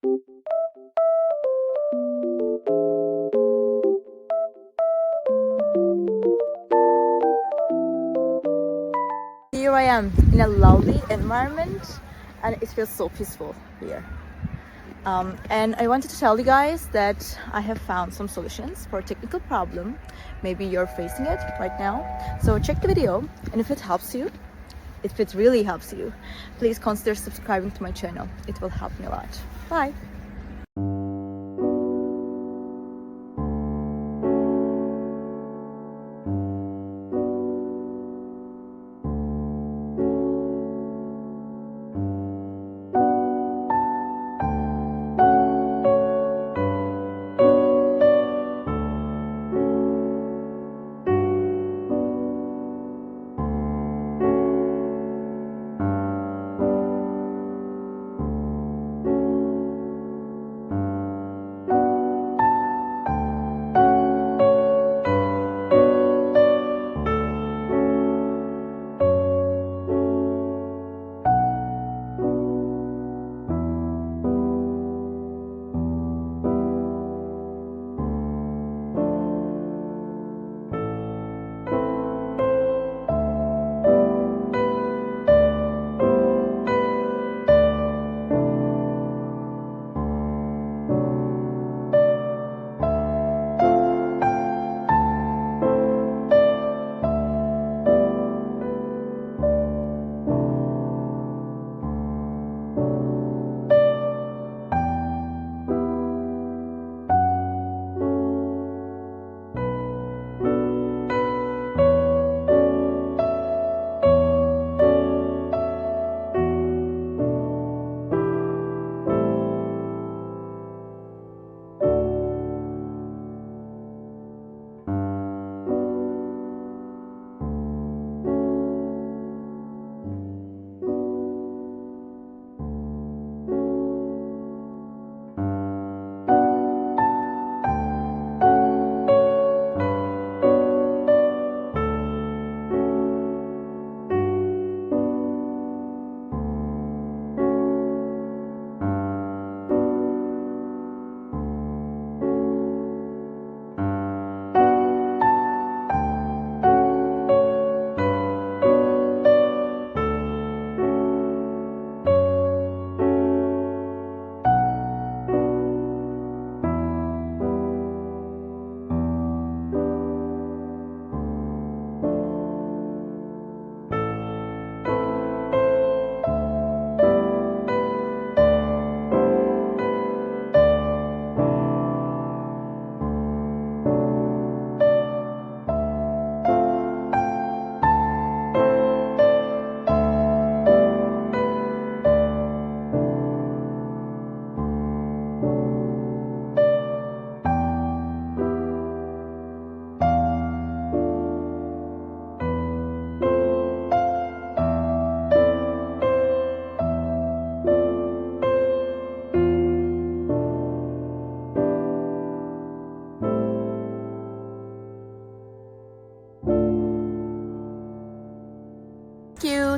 Here I am in a lovely environment and it feels so peaceful here. And I wanted to tell you guys that I have found some solutions for a technical problem. Maybe you're facing it right now. So check the video, and if it helps you, if it really helps you, please consider subscribing to my channel. It will help me a lot. Bye!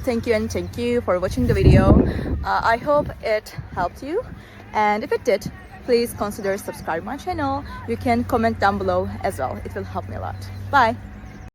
Thank you for watching the video. I hope it helped you, and if it did, please consider subscribing my channel. You can comment down below as well. It will help me a lot. Bye.